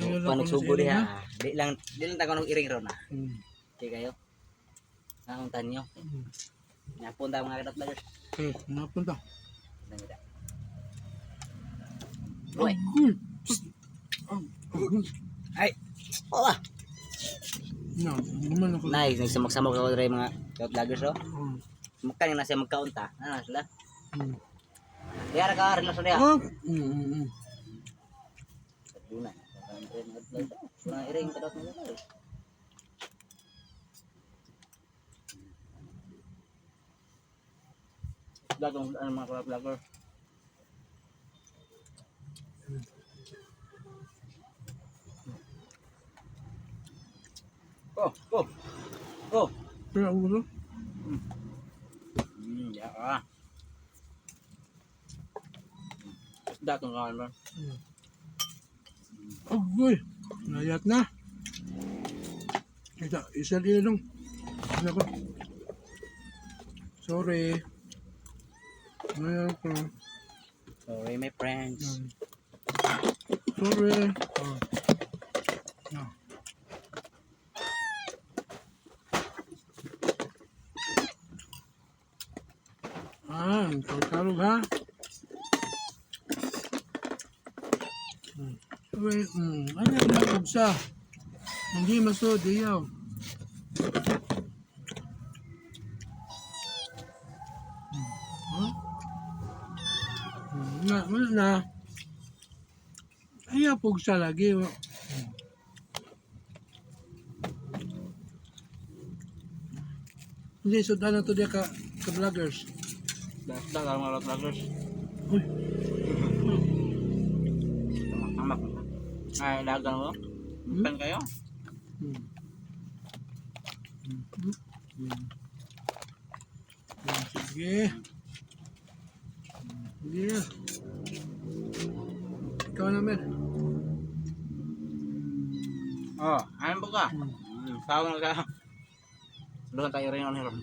pag nagsubo diha, di lang tago ng iring ron Okay kayo. Nauntan nyo. Napunta mga kadap vloggers. Napunta. Boy. Ay. Wala. No, naman ako. Nice, nagsamok-samok ako rin mga kadap vloggers oh. Mukhang na siya magkaunta. Ano sila? Diara ka rin na sa diya. Duna. Kurang iring kadap nila. Gagawin ano mga kadap vlogger. Oh. Kaya ulo. Ya ah. Isda kang kawan ba? Agoy. Nayat na. Isa din lang. Ano ko? Sorry. Nayat ko. Sorry my friends. Sorry. Kalkalog ha. Sorry. Ano yung nagsa? Hindi masod, iyaw. Na. Ayaw pugsa lagi. Hindi, sudan na to dia ka vloggers. Isda ka mga vloggers. Uy. Amak. Ay, dagang mo. Pan kayo? Sige. Sige. Ikaw naman. Oh, ano ba ka? Tawag na ka. Doon tayo rin on here.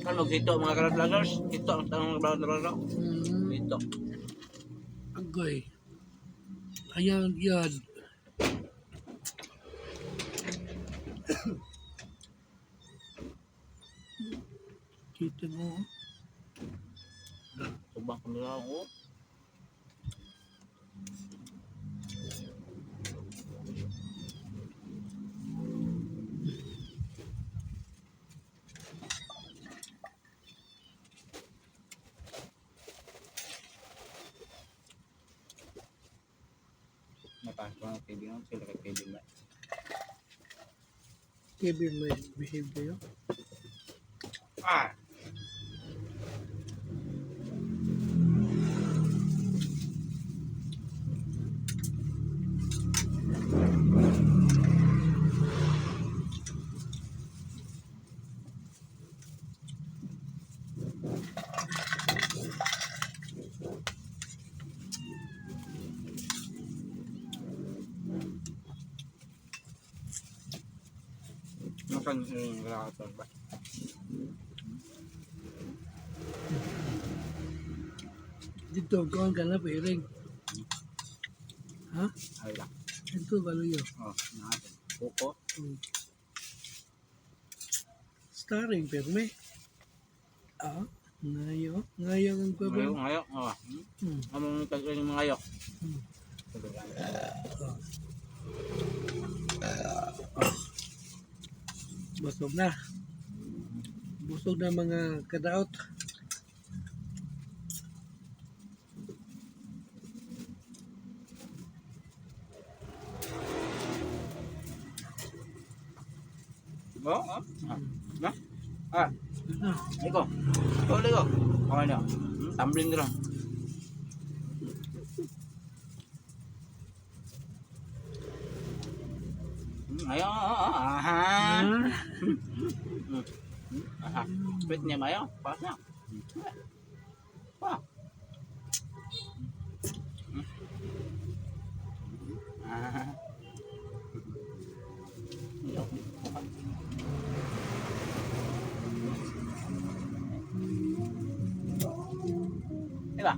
Kan dito mga karat vloggers, ito ang tanong vlogger. Ito. Agoy. Ayan yan. Kita mo. Subang ko nila ako. Napasok ang kaibigan, sila kay kaibigan. Kevin may behave kayo. Ah! Makan yung kalakatan ba? Dito, kawan ka na piring. Ha? Ay lang. Ito, kaluyo. Oh, natin. Kuko. Starring, perme. Ngayo. Ngayo ang kwabang. Ngayo. Oh. Among tagin yung ngayo. Busog na. Busog na mga kadaot. Oh. Na? Iko. Iko. Okay na. Tumbling lang. Ayo. Aha. Sweet niya mayo. Pas na. Pa. Ah. Yo. Diba?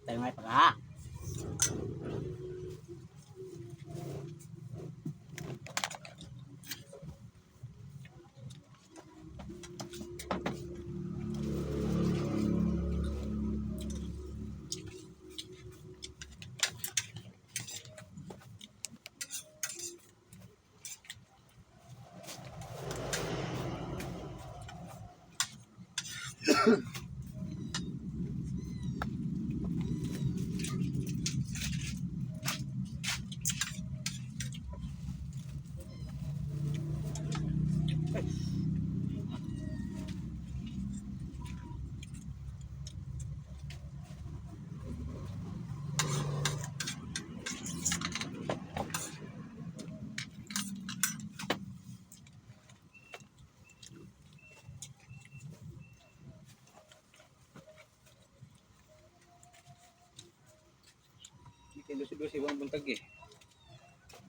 Tayo nga pala. Dosi-dosi wang buntag eh.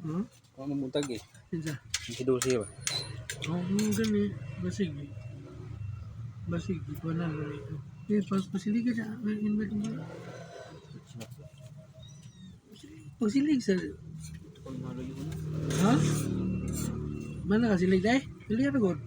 Hmm? Wang buntag eh. Isa. Dosi-dosi ba? Oh, gani. Basig. Basig. Ikaw na mo ito. Eh, pasilig ka siya. Pasilig sa... Kung malo yun. Ha? Mana ka silig dahil? Silig ka god.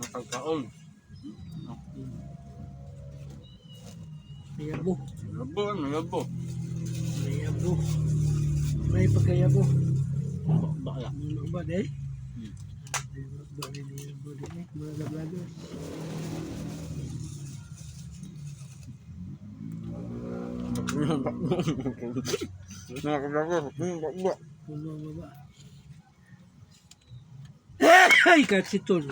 Napagkaon. Mayabo. Labo, labo. Mayabo. May pagkayabo. Bakla. Ano ba dahil? Mayabo dahil. Mga lablado. Nakakabako. Puno ang baba. Ay, katsitol.